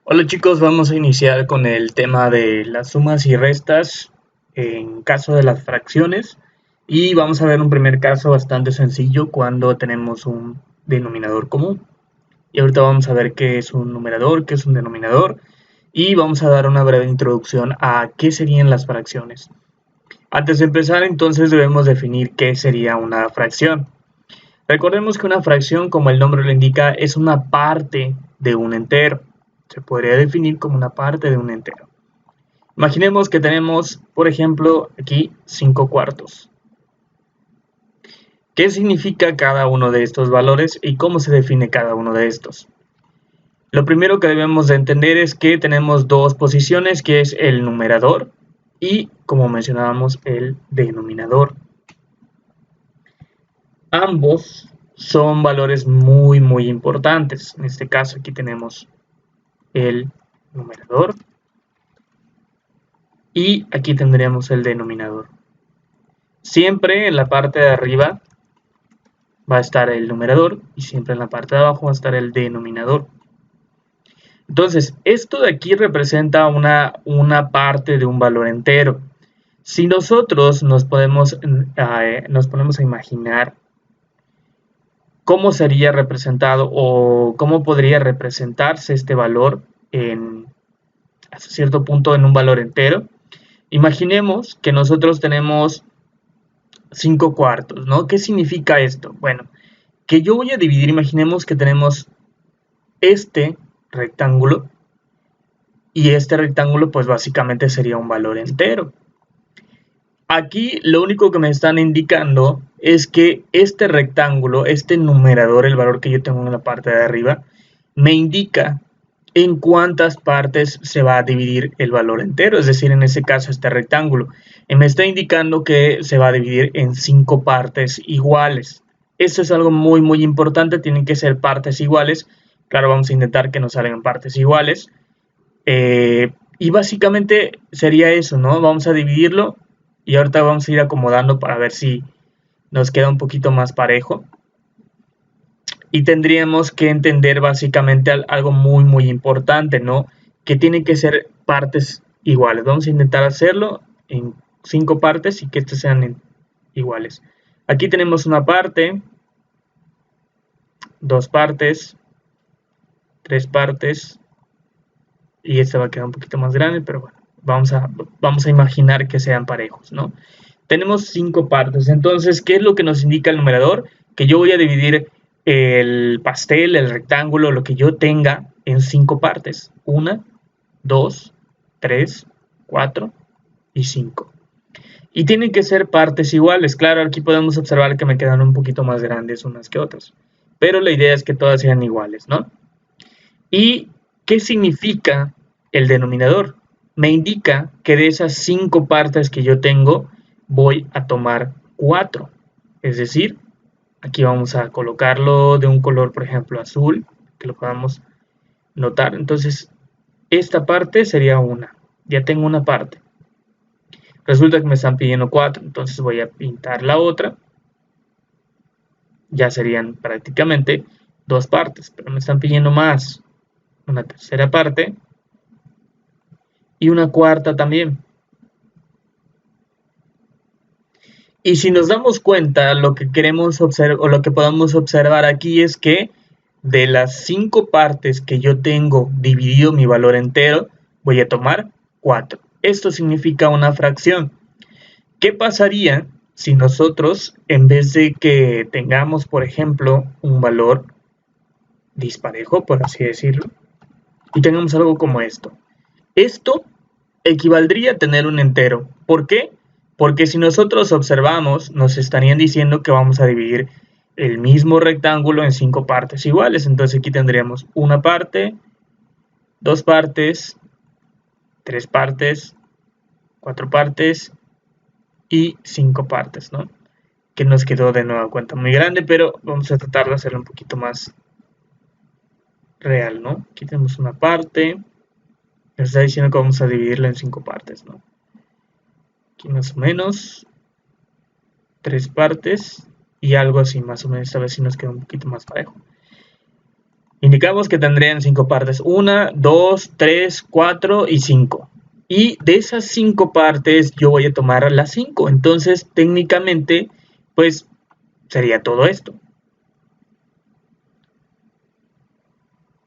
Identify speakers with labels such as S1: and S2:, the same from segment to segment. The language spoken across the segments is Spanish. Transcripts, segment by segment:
S1: Hola chicos, vamos a iniciar con el tema de las sumas y restas en caso de las fracciones y vamos a ver un primer caso bastante sencillo cuando tenemos un denominador común. Y ahorita vamos a ver qué es un numerador, qué es un denominador y vamos a dar una breve introducción a qué serían las fracciones. Antes de empezar, entonces debemos definir qué sería una fracción. Recordemos que una fracción, como el nombre lo indica, es una parte de un entero. Se podría definir como una parte de un entero. Imaginemos que tenemos, por ejemplo, aquí 5 cuartos. ¿Qué significa cada uno de estos valores y cómo se define cada uno de estos? Lo primero que debemos de entender es que tenemos dos posiciones, que es el numerador y, como mencionábamos, el denominador. Ambos son valores muy importantes. En este caso aquí tenemos el numerador y aquí tendríamos el denominador. Siempre en la parte de arriba va a estar el numerador y siempre en la parte de abajo va a estar el denominador. Entonces, esto de aquí representa una parte de un valor entero. Si nosotros nos ponemos a imaginar cómo sería representado o cómo podría representarse este valor hasta cierto punto en un valor entero, imaginemos que nosotros tenemos 5 cuartos, ¿no? ¿Qué significa esto? Bueno, que yo voy a dividir, imaginemos que tenemos este rectángulo y este rectángulo pues básicamente sería un valor entero. Aquí lo único que me están indicando es que este rectángulo, este numerador, el valor que yo tengo en la parte de arriba, me indica en cuántas partes se va a dividir el valor entero, es decir, en ese caso este rectángulo. Y me está indicando que se va a dividir en 5 partes iguales. Eso es algo muy importante, tienen que ser partes iguales. Claro, vamos a intentar que nos salgan partes iguales. Y básicamente sería eso, ¿no? Vamos a dividirlo y ahorita vamos a ir acomodando para ver si nos queda un poquito más parejo. Y tendríamos que entender básicamente algo muy importante, ¿no? Que tienen que ser partes iguales. Vamos a intentar hacerlo en 5 partes y que estas sean iguales. Aquí tenemos una parte, 2 partes, 3 partes y esta va a quedar un poquito más grande, pero bueno, vamos a imaginar que sean parejos, ¿no? Tenemos 5 partes, entonces, ¿qué es lo que nos indica el numerador? Que yo voy a dividir el pastel, el rectángulo, lo que yo tenga en 5 partes. 1, 2, 3, 4 y 5. Y tienen que ser partes iguales. Claro, aquí podemos observar que me quedan un poquito más grandes unas que otras. Pero la idea es que todas sean iguales, ¿no? ¿Y qué significa el denominador? Me indica que de esas 5 partes que yo tengo, voy a tomar 4. Es decir, aquí vamos a colocarlo de un color, por ejemplo, azul, que lo podamos notar. Entonces, esta parte sería una. Ya tengo una parte. Resulta que me están pidiendo 4, entonces voy a pintar la otra. Ya serían prácticamente 2 partes, pero me están pidiendo más. Una tercera parte y una cuarta también. Y si nos damos cuenta, lo que queremos observar o lo que podemos observar aquí es que de las 5 partes que yo tengo dividido mi valor entero, voy a tomar 4. Esto significa una fracción. ¿Qué pasaría si nosotros, en vez de que tengamos, por ejemplo, un valor disparejo, por así decirlo, y tengamos algo como esto? Esto equivaldría a tener un entero. ¿Por qué? Porque si nosotros observamos, nos estarían diciendo que vamos a dividir el mismo rectángulo en 5 partes iguales. Entonces aquí tendríamos una parte, 2 partes, 3 partes, 4 partes y 5 partes, ¿no? Que nos quedó de nueva cuenta muy grande, pero vamos a tratar de hacerlo un poquito más real, ¿no? Aquí tenemos una parte, nos está diciendo que vamos a dividirla en 5 partes, ¿no? Aquí más o menos 3 partes y algo así, más o menos, a ver si nos queda un poquito más parejo. Indicamos que tendrían 5 partes, 1, 2, 3, 4 y 5. Y de esas 5 partes yo voy a tomar las 5. Entonces, técnicamente, pues sería todo esto.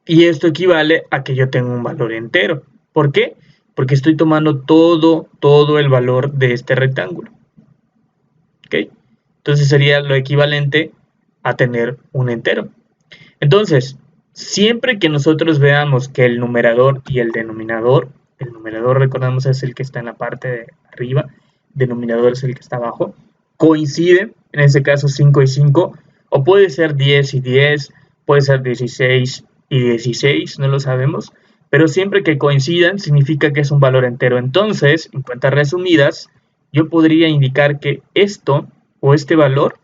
S1: Y esto equivale a que yo tengo un valor entero. ¿Por qué? Porque estoy tomando todo el valor de este rectángulo. ¿Ok? Entonces sería lo equivalente a tener un entero. Entonces, siempre que nosotros veamos que el numerador y el numerador recordamos es el que está en la parte de arriba, denominador es el que está abajo, coinciden, en este caso 5 y 5, o puede ser 10 y 10, puede ser 16 y 16, no lo sabemos, pero siempre que coincidan significa que es un valor entero. Entonces, en cuentas resumidas, yo podría indicar que esto o este valor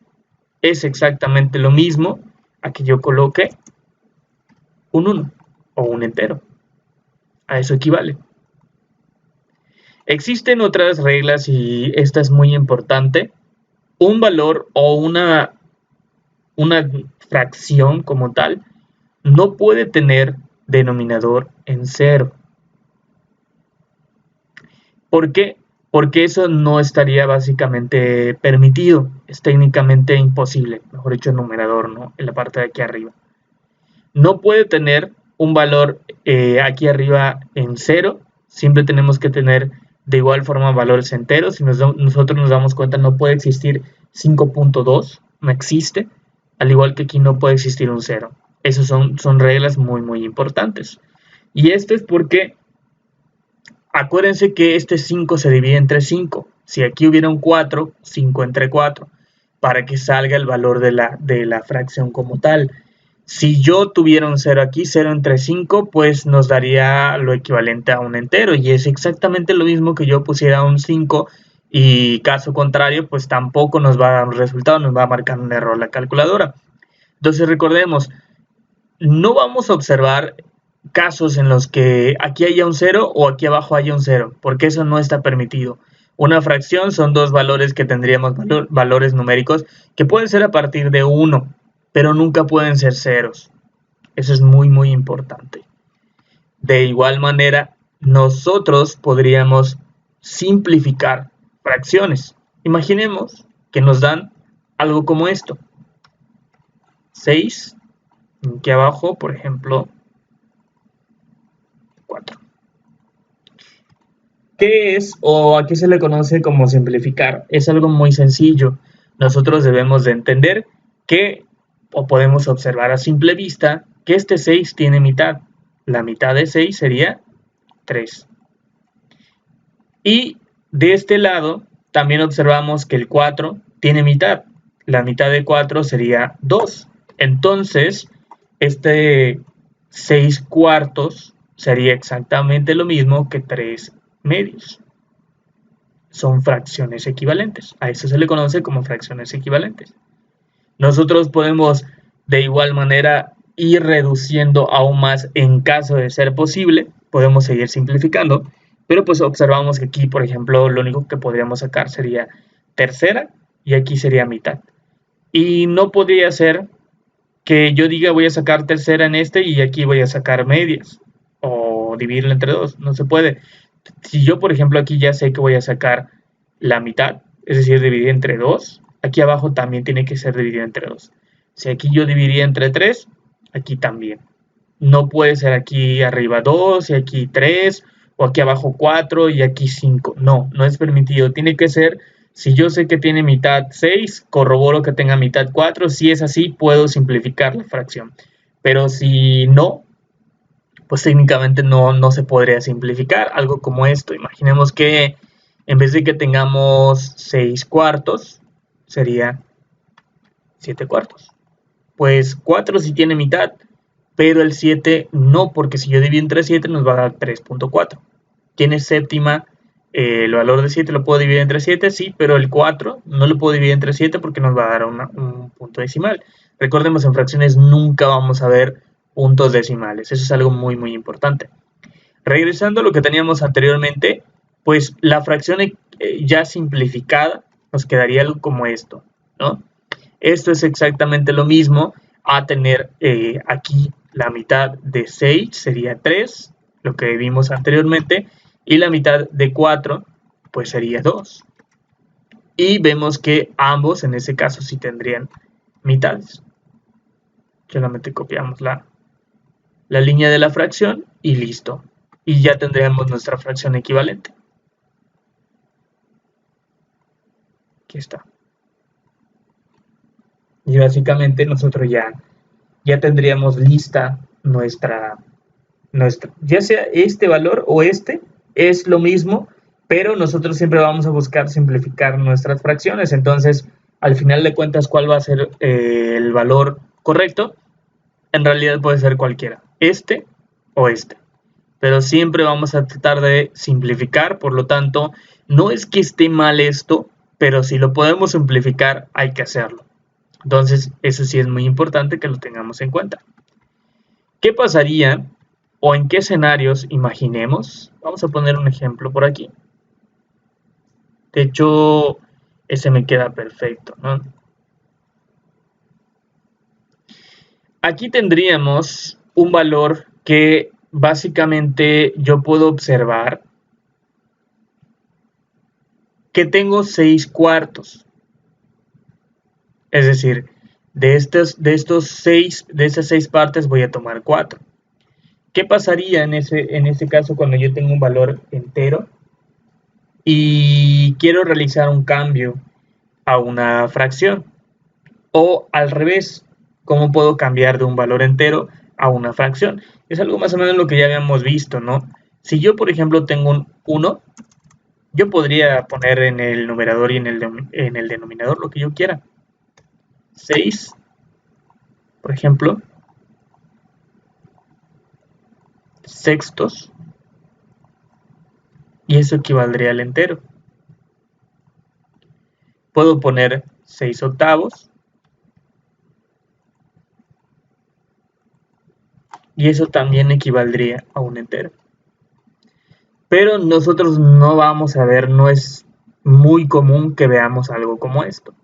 S1: es exactamente lo mismo a que yo coloque un 1 o un entero. A eso equivale. Existen otras reglas y esta es muy importante. Un valor o una fracción como tal no puede tener denominador en 0. ¿Por qué? Porque eso no estaría básicamente permitido. Es técnicamente imposible. Mejor dicho, el numerador, ¿no? En la parte de aquí arriba. No puede tener un valor aquí arriba en 0. Siempre tenemos que tener de igual forma valores enteros. Si nosotros nos damos cuenta, no puede existir 5.2. No existe. Al igual que aquí no puede existir un 0. Esas son reglas muy importantes. Y esto es porque acuérdense que este 5 se divide entre 5. Si aquí hubiera un 4, 5 entre 4, para que salga el valor de la fracción como tal. Si yo tuviera un 0 aquí, 0 entre 5, pues nos daría lo equivalente a un entero. Y es exactamente lo mismo que yo pusiera un 5 y caso contrario, pues tampoco nos va a dar un resultado, nos va a marcar un error la calculadora. Entonces recordemos, no vamos a observar casos en los que aquí haya un 0 o aquí abajo haya un 0, porque eso no está permitido. Una fracción son dos valores que tendríamos valores numéricos que pueden ser a partir de 1, pero nunca pueden ser ceros. Eso es muy importante. De igual manera, nosotros podríamos simplificar fracciones. Imaginemos que nos dan algo como esto. 6, aquí abajo, por ejemplo, 4. ¿Qué es o a qué se le conoce como simplificar? Es algo muy sencillo. Nosotros debemos de entender que, o podemos observar a simple vista, que este 6 tiene mitad. La mitad de 6 sería 3. Y de este lado también observamos que el 4 tiene mitad. La mitad de 4 sería 2. Entonces, este 6 cuartos sería exactamente lo mismo que 3 medios. Son fracciones equivalentes. A eso se le conoce como fracciones equivalentes. Nosotros podemos de igual manera ir reduciendo aún más en caso de ser posible. Podemos seguir simplificando, pero pues observamos que aquí, por ejemplo, lo único que podríamos sacar sería tercera y aquí sería mitad. Y no podría ser que yo diga voy a sacar tercera en este y aquí voy a sacar medias o dividirlo entre 2. No se puede. Si yo, por ejemplo, aquí ya sé que voy a sacar la mitad, es decir, dividir entre 2, aquí abajo también tiene que ser dividido entre 2. Si aquí yo dividiría entre 3, aquí también. No puede ser aquí arriba 2 y aquí 3, o aquí abajo 4 y aquí 5. No, no es permitido. Tiene que ser, si yo sé que tiene mitad 6, corroboro que tenga mitad 4. Si es así, puedo simplificar la fracción. Pero si no, pues técnicamente no se podría simplificar. Algo como esto. Imaginemos que en vez de que tengamos 6 cuartos, sería 7 cuartos. Pues 4 sí tiene mitad, pero el 7 no, porque si yo divido entre 7 nos va a dar 3.4. Tiene séptima, el valor de 7 lo puedo dividir entre 7, sí, pero el 4 no lo puedo dividir entre 7 porque nos va a dar un punto decimal. Recordemos, en fracciones nunca vamos a ver puntos decimales. Eso es algo muy importante. Regresando a lo que teníamos anteriormente, pues la fracción ya simplificada nos quedaría algo como esto, ¿no? Esto es exactamente lo mismo a tener aquí La mitad de 6 sería 3, lo que vimos anteriormente, y la mitad de 4 pues sería 2. Y vemos que ambos en ese caso sí tendrían mitades. Solamente copiamos la línea de la fracción y listo. Y ya tendríamos nuestra fracción equivalente. Aquí está. Y básicamente nosotros ya tendríamos lista nuestra, ya sea este valor o este, es lo mismo, pero nosotros siempre vamos a buscar simplificar nuestras fracciones. Entonces, al final de cuentas, ¿cuál va a ser el valor correcto? En realidad puede ser cualquiera, este o este. Pero siempre vamos a tratar de simplificar, por lo tanto, no es que esté mal esto, pero si lo podemos simplificar, hay que hacerlo. Entonces, eso sí es muy importante que lo tengamos en cuenta. ¿Qué pasaría o en qué escenarios imaginemos? Vamos a poner un ejemplo por aquí. De hecho, ese me queda perfecto, ¿no? Aquí tendríamos un valor que básicamente yo puedo observar que tengo 6 cuartos. Es decir, de esas 6 partes voy a tomar 4. ¿Qué pasaría en ese caso cuando yo tengo un valor entero y quiero realizar un cambio a una fracción? O al revés, ¿cómo puedo cambiar de un valor entero a una fracción? Es algo más o menos lo que ya habíamos visto, ¿no? Si yo, por ejemplo, tengo un 1, yo podría poner en el numerador y en el denominador lo que yo quiera. 6, por ejemplo, sextos, y eso equivaldría al entero. Puedo poner 6 octavos, y eso también equivaldría a un entero. Pero nosotros no vamos a ver, no es muy común que veamos algo como esto.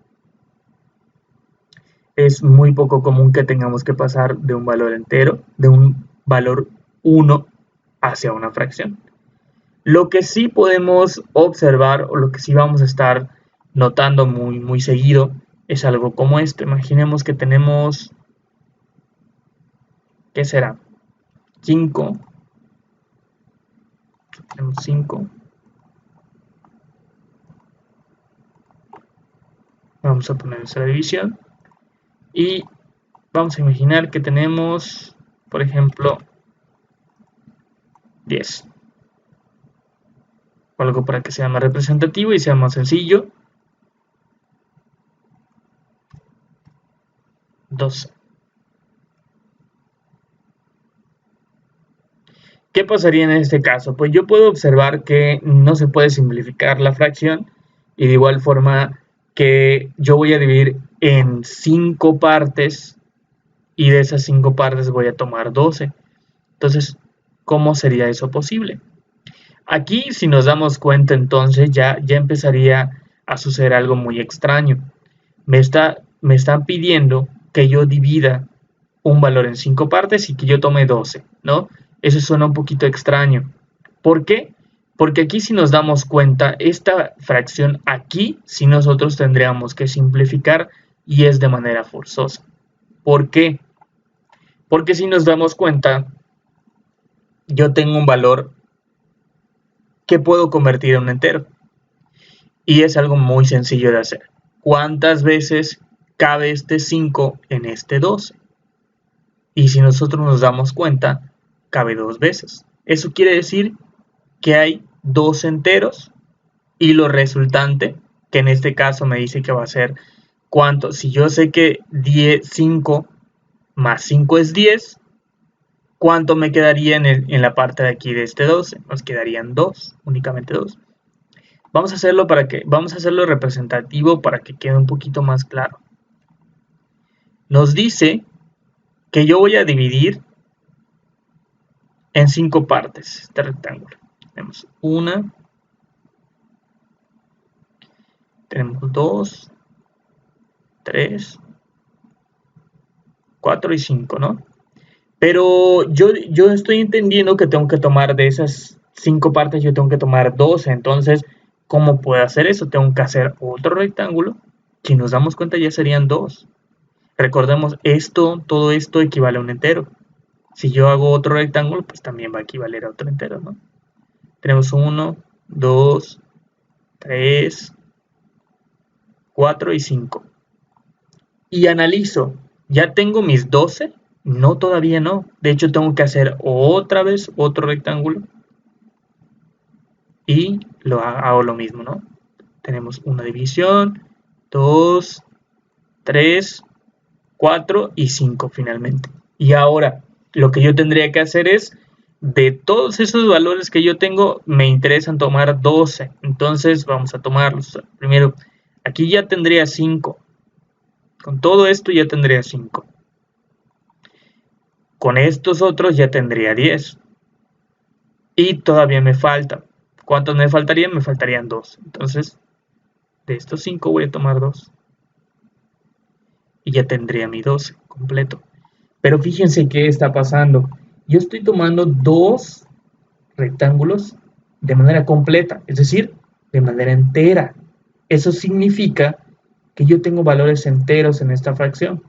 S1: Es muy poco común que tengamos que pasar de un valor entero, de un valor 1 hacia una fracción. Lo que sí podemos observar o lo que sí vamos a estar notando muy seguido es algo como esto. Imaginemos que tenemos, ¿qué será? 5. Tenemos 5. Vamos a poner nuestra división. Y vamos a imaginar que tenemos, por ejemplo, 10. O algo para que sea más representativo y sea más sencillo. 12. ¿Qué pasaría en este caso? Pues yo puedo observar que no se puede simplificar la fracción y de igual forma que yo voy a dividir en 5 partes y de esas 5 partes voy a tomar 12. Entonces, ¿cómo sería eso posible? Aquí, si nos damos cuenta, entonces ya empezaría a suceder algo muy extraño. Me están pidiendo que yo divida un valor en 5 partes y que yo tome 12, ¿no? Eso suena un poquito extraño. ¿Por qué? Porque aquí si nos damos cuenta, esta fracción aquí sí nosotros tendríamos que simplificar y es de manera forzosa. ¿Por qué? Porque si nos damos cuenta, yo tengo un valor que puedo convertir en un entero. Y es algo muy sencillo de hacer. ¿Cuántas veces cabe este 5 en este 12? Y si nosotros nos damos cuenta, cabe 2 veces. Eso quiere decir que hay 2 enteros y lo resultante, que en este caso me dice que va a ser ¿cuánto? Si yo sé que 5 más 5 es 10, ¿cuánto me quedaría en la parte de aquí de este 12? Nos quedarían 2, únicamente 2. Vamos a hacerlo representativo para que quede un poquito más claro. Nos dice que yo voy a dividir en 5 partes este rectángulo. Tenemos 1, tenemos 2, 3, 4 y 5, ¿no? Pero yo estoy entendiendo que tengo que tomar de esas 5 partes, yo tengo que tomar 12. Entonces, ¿cómo puedo hacer eso? Tengo que hacer otro rectángulo. Si nos damos cuenta, ya serían 2. Recordemos, todo esto equivale a un entero. Si yo hago otro rectángulo, pues también va a equivaler a otro entero, ¿no? Tenemos 1, 2, 3, 4 y 5. Y analizo, ¿ya tengo mis 12? No, todavía no. De hecho, tengo que hacer otra vez otro rectángulo. Y hago lo mismo, ¿no? Tenemos una división, 2, 3, 4 y 5 finalmente. Y ahora, lo que yo tendría que hacer es, de todos esos valores que yo tengo, me interesan tomar 12. Entonces, vamos a tomarlos. Primero, aquí ya tendría 5. Con todo esto ya tendría 5. Con estos otros ya tendría 10. Y todavía me falta. ¿Cuántos me faltarían? Me faltarían 2. Entonces, de estos 5 voy a tomar 2. Y ya tendría mi 12 completo. Pero fíjense qué está pasando. Yo estoy tomando 2 rectángulos de manera completa, es decir, de manera entera. Eso significa que yo tengo valores enteros en esta fracción.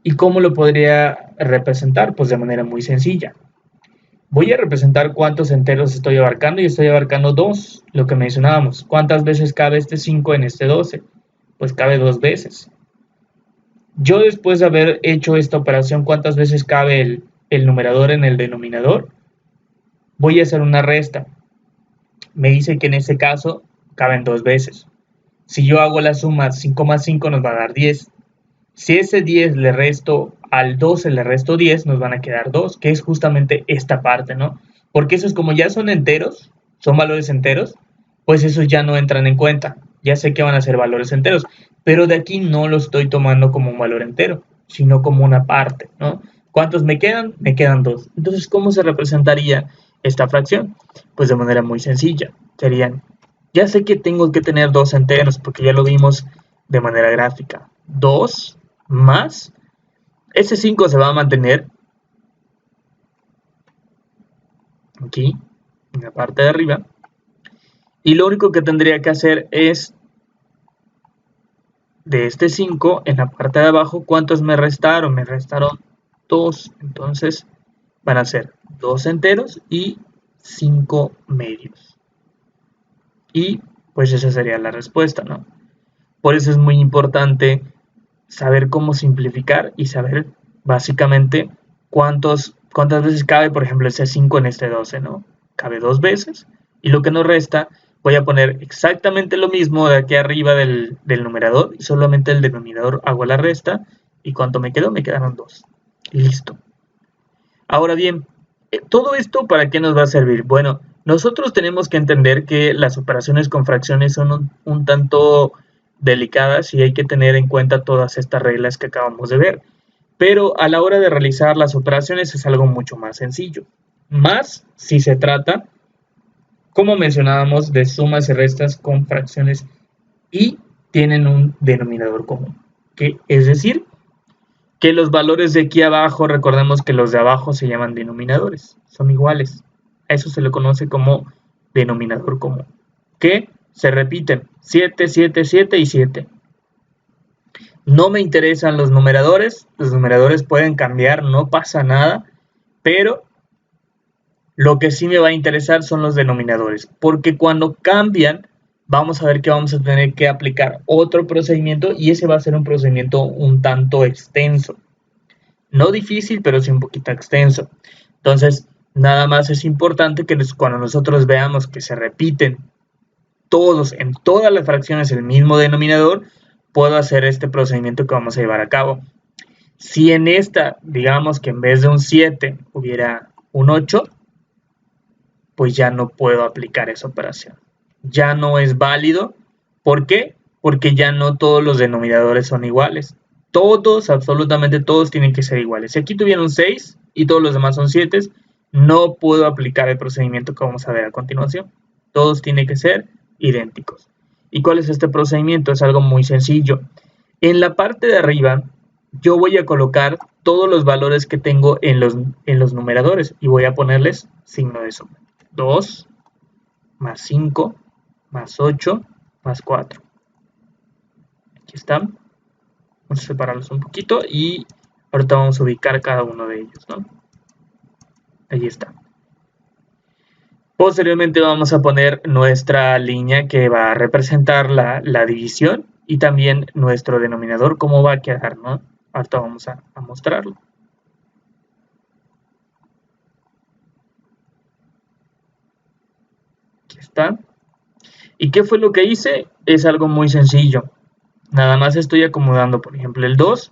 S1: ¿Y cómo lo podría representar? Pues de manera muy sencilla. Voy a representar cuántos enteros estoy abarcando y estoy abarcando 2, lo que mencionábamos. ¿Cuántas veces cabe este 5 en este 12? Pues cabe 2 veces. Yo después de haber hecho esta operación, ¿cuántas veces cabe el numerador en el denominador? Voy a hacer una resta. Me dice que en este caso caben 2 veces. Si yo hago la suma 5 más 5 nos va a dar 10. Si ese 10 le resto al 12, le resto 10, nos van a quedar 2, que es justamente esta parte, ¿no? Porque esos como ya son enteros, son valores enteros, pues esos ya no entran en cuenta. Ya sé que van a ser valores enteros, pero de aquí no lo estoy tomando como un valor entero, sino como una parte, ¿no? ¿Cuántos me quedan? Me quedan 2. Entonces, ¿cómo se representaría esta fracción? Pues de manera muy sencilla. Serían, ya sé que tengo que tener 2 enteros, porque ya lo vimos de manera gráfica. 2 más, ese 5 se va a mantener aquí, en la parte de arriba, y lo único que tendría que hacer es, de este 5, en la parte de abajo, ¿cuántos me restaron? Me restaron 2, entonces van a ser 2 enteros y 5 medios. Y pues esa sería la respuesta, ¿no? Por eso es muy importante saber cómo simplificar y saber básicamente cuántas veces cabe, por ejemplo, ese 5 en este 12, ¿no? Cabe 2 veces. Y lo que nos resta, voy a poner exactamente lo mismo de aquí arriba del numerador, y solamente el denominador hago la resta. ¿Y cuánto me quedó? Me quedaron 2. Listo. Ahora bien, ¿todo esto para qué nos va a servir? Bueno, nosotros tenemos que entender que las operaciones con fracciones son un tanto delicadas y hay que tener en cuenta todas estas reglas que acabamos de ver. Pero a la hora de realizar las operaciones es algo mucho más sencillo. Más si se trata, como mencionábamos, de sumas y restas con fracciones y tienen un denominador común. Que es decir, que los valores de aquí abajo, recordemos que los de abajo se llaman denominadores, son iguales. A eso se le conoce como denominador común, que se repiten 7, 7, 7 y 7. No me interesan los numeradores pueden cambiar, no pasa nada, pero lo que sí me va a interesar son los denominadores, porque cuando cambian, vamos a ver que vamos a tener que aplicar otro procedimiento y ese va a ser un procedimiento un tanto extenso. No difícil, pero sí un poquito extenso. Entonces, nada más es importante que cuando nosotros veamos que se repiten todos en todas las fracciones el mismo denominador, puedo hacer este procedimiento que vamos a llevar a cabo. Si en esta, digamos que en vez de un 7 hubiera un 8, pues ya no puedo aplicar esa operación. Ya no es válido. ¿Por qué? Porque ya no todos los denominadores son iguales. Todos, absolutamente todos tienen que ser iguales. Si aquí tuviera un 6 y todos los demás son 7, no puedo aplicar el procedimiento que vamos a ver a continuación. Todos tienen que ser idénticos. ¿Y cuál es este procedimiento? Es algo muy sencillo. En la parte de arriba yo voy a colocar todos los valores que tengo en los numeradores y voy a ponerles signo de suma. 2 más 5 más 8 más 4. Aquí están. Vamos a separarlos un poquito y ahorita vamos a ubicar cada uno de ellos, ¿no? Ahí está. Posteriormente vamos a poner nuestra línea que va a representar la división y también nuestro denominador, cómo va a quedar, ¿no? Ahorita vamos a mostrarlo. Aquí está. ¿Y qué fue lo que hice? Es algo muy sencillo. Nada más estoy acomodando, por ejemplo, el 2.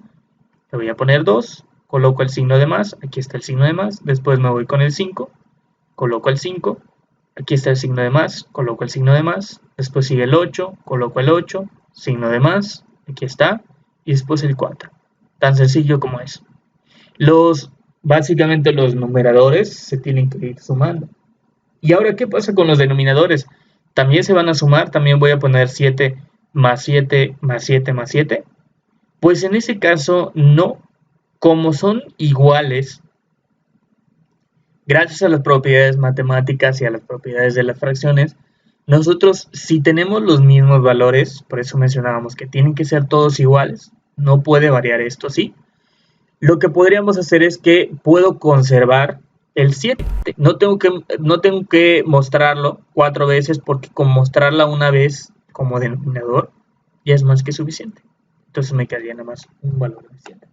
S1: Le voy a poner 2. Coloco el signo de más. Aquí está el signo de más. Después me voy con el 5. Coloco el 5. Aquí está el signo de más, coloco el signo de más, después sigue el 8, coloco el 8, signo de más, aquí está, y después el 4. Tan sencillo como eso. Básicamente los numeradores se tienen que ir sumando. ¿Y ahora qué pasa con los denominadores? ¿También se van a sumar? ¿También voy a poner 7 más 7 más 7 más 7? Pues en ese caso no. Como son iguales, gracias a las propiedades matemáticas y a las propiedades de las fracciones, nosotros si tenemos los mismos valores, por eso mencionábamos que tienen que ser todos iguales, no puede variar esto, ¿sí? Lo que podríamos hacer es que puedo conservar el 7. No tengo que mostrarlo 4 veces porque con mostrarla una vez como denominador ya es más que suficiente. Entonces me quedaría nada más un valor de 7.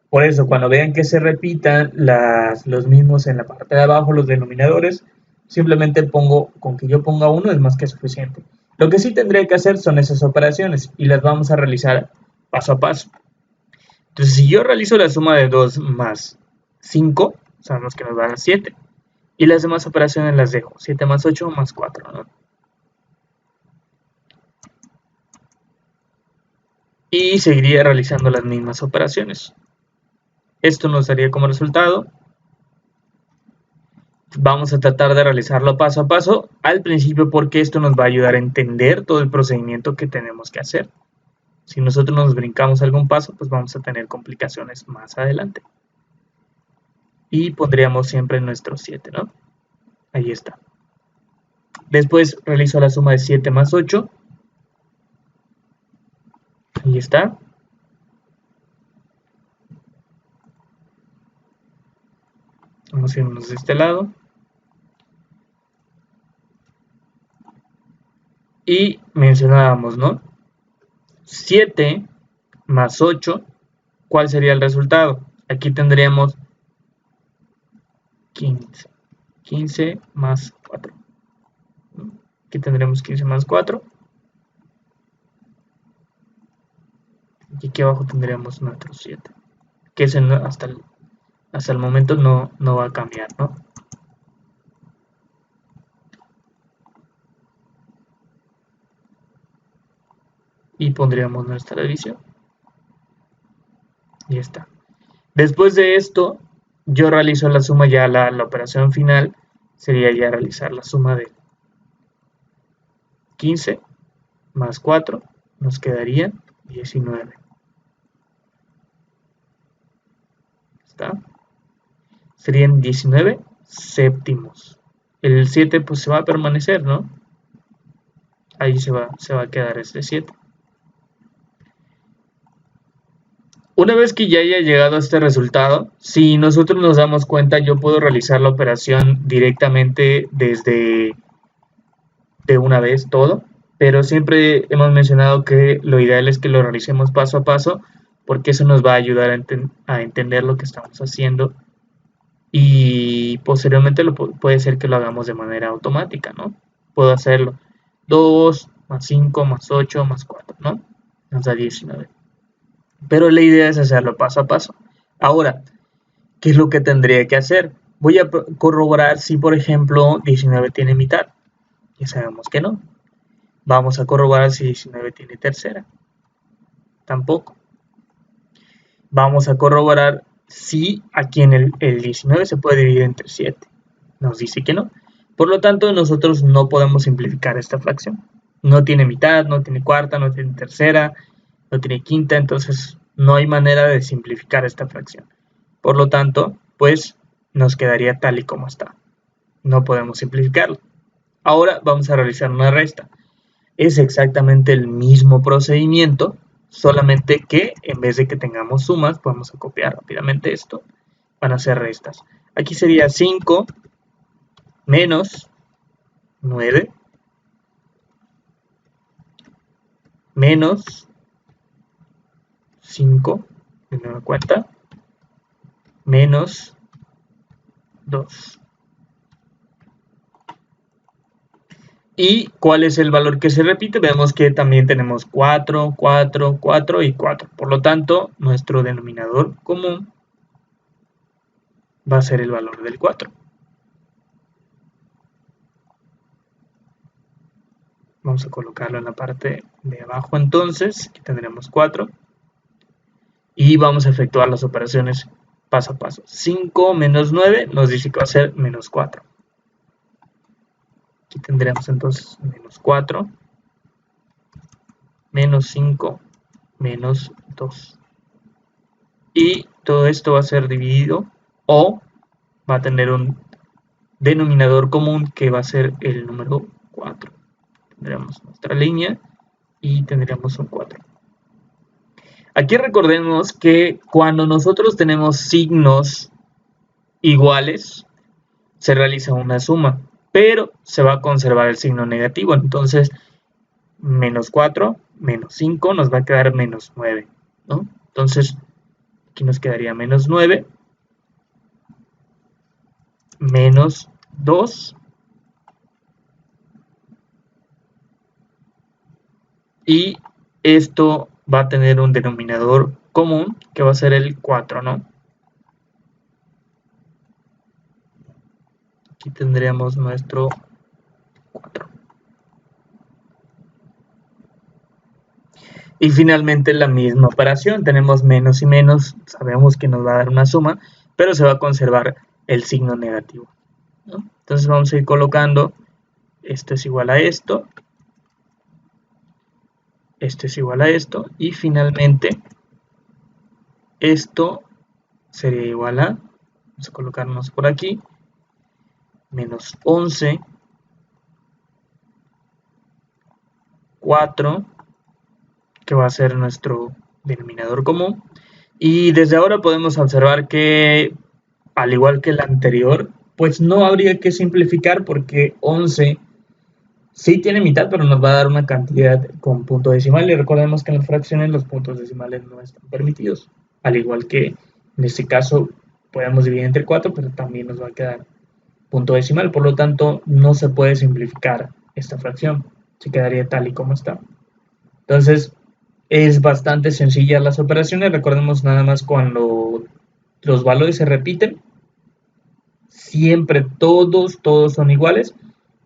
S1: Por eso, cuando vean que se repitan los mismos en la parte de abajo, los denominadores, simplemente con que yo ponga uno es más que suficiente. Lo que sí tendré que hacer son esas operaciones y las vamos a realizar paso a paso. Entonces, si yo realizo la suma de 2 más 5, sabemos que nos va a dar 7. Y las demás operaciones las dejo. 7 más 8 más 4, ¿no? Y seguiría realizando las mismas operaciones. Esto nos daría como resultado. Vamos a tratar de realizarlo paso a paso al principio porque esto nos va a ayudar a entender todo el procedimiento que tenemos que hacer. Si nosotros nos brincamos algún paso, pues vamos a tener complicaciones más adelante. Y pondríamos siempre nuestro 7, ¿no? Ahí está. Después realizo la suma de 7 más 8. Ahí está. Vamos a irnos de este lado. Y mencionábamos, ¿no? 7 más 8, ¿cuál sería el resultado? Aquí tendríamos 15. 15 más 4. Aquí tendremos 15 más 4. Y aquí abajo tendríamos nuestro 7. Que ese hasta el momento no va a cambiar, ¿no? Y pondríamos nuestra división. Y ya está. Después de esto, yo realizo la suma ya, la operación final sería ya realizar la suma de 15 más 4, nos quedaría 19. ¿Está? Serían 19 séptimos. El 7 pues se va a permanecer, ¿no? Ahí se va a quedar este 7. Una vez que ya haya llegado a este resultado, si nosotros nos damos cuenta, yo puedo realizar la operación directamente desde de una vez todo, pero siempre hemos mencionado que lo ideal es que lo realicemos paso a paso, porque eso nos va a ayudar a entender lo que estamos haciendo y posteriormente puede ser que lo hagamos de manera automática, ¿no? Puedo hacerlo 2 más 5 más 8 más 4, ¿no? Nos da 19. Pero la idea es hacerlo paso a paso. Ahora, ¿qué es lo que tendría que hacer? Voy a corroborar si, por ejemplo, 19 tiene mitad. Ya sabemos que no. Vamos a corroborar si 19 tiene tercera. Tampoco. Vamos a corroborar si aquí en el 19 se puede dividir entre 7. Nos dice que no. Por lo tanto, nosotros no podemos simplificar esta fracción. No tiene mitad, no tiene cuarta, no tiene tercera, no tiene quinta, entonces No hay manera de simplificar esta fracción. Por lo tanto, pues nos quedaría tal y como está. No podemos simplificarlo. Ahora vamos a realizar una resta. Es exactamente el mismo procedimiento, solamente que en vez de que tengamos sumas, vamos a copiar rápidamente esto. Van a ser restas. Aquí sería 5 menos 9 menos 5, de nueva cuenta, menos 2. ¿Y cuál es el valor que se repite? Vemos que también tenemos 4, 4, 4 y 4. Por lo tanto, nuestro denominador común va a ser el valor del 4. Vamos a colocarlo en la parte de abajo entonces. Aquí tendremos 4. Y vamos a efectuar las operaciones paso a paso. 5 menos 9 nos dice que va a ser menos 4. Aquí tendremos entonces menos 4, menos 5, menos 2. Y todo esto va a ser dividido o va a tener un denominador común que va a ser el número 4. Tendremos nuestra línea y tendríamos un 4. Aquí recordemos que cuando nosotros tenemos signos iguales, se realiza una suma, pero se va a conservar el signo negativo. Entonces, menos 4, menos 5, nos va a quedar menos 9, ¿no? Entonces, aquí nos quedaría menos 9, menos 2, y esto va a tener un denominador común que va a ser el 4, ¿no? Aquí tendríamos nuestro 4. Y finalmente la misma operación, tenemos menos y menos, sabemos que nos va a dar una suma, pero se va a conservar el signo negativo, ¿no? Entonces vamos a ir colocando, esto es igual a esto, esto es igual a esto, y finalmente esto sería igual a, vamos a colocarnos por aquí, menos 11, 4, que va a ser nuestro denominador común. Y desde ahora podemos observar que, al igual que el anterior, pues no habría que simplificar porque 11 sí tiene mitad, pero nos va a dar una cantidad con punto decimal. Y recordemos que en las fracciones los puntos decimales no están permitidos. Al igual que en este caso podemos dividir entre 4, pero también nos va a quedar punto decimal. Por lo tanto, no se puede simplificar esta fracción. Se quedaría tal y como está. Entonces, es bastante sencilla las operaciones. Recordemos nada más cuando los valores se repiten, siempre todos son iguales.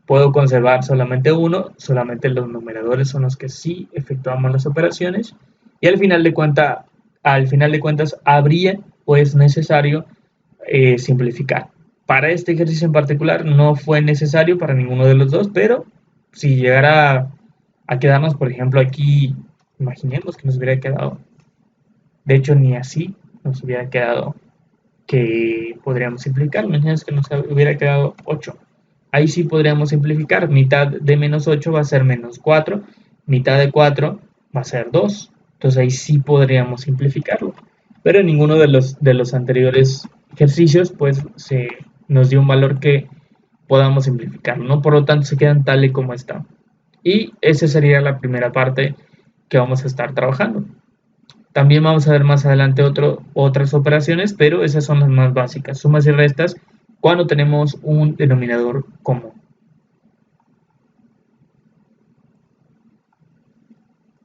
S1: Puedo conservar solamente uno, solamente los numeradores son los que sí efectuamos las operaciones. Y al final de cuentas habría pues necesario simplificar. Para este ejercicio en particular no fue necesario para ninguno de los dos, pero si llegara a quedarnos, por ejemplo, aquí, imaginemos que nos hubiera quedado, de hecho ni así nos hubiera quedado, que podríamos simplificar. Imaginemos que nos hubiera quedado 8. Ahí sí podríamos simplificar. Mitad de menos 8 va a ser menos 4, mitad de 4 va a ser 2. Entonces ahí sí podríamos simplificarlo. Pero en ninguno de los anteriores ejercicios pues nos dio un valor que podamos simplificarlo, ¿no? Por lo tanto se quedan tal y como están. Y esa sería la primera parte que vamos a estar trabajando. También vamos a ver más adelante otras operaciones, pero esas son las más básicas, sumas y restas, cuando tenemos un denominador común.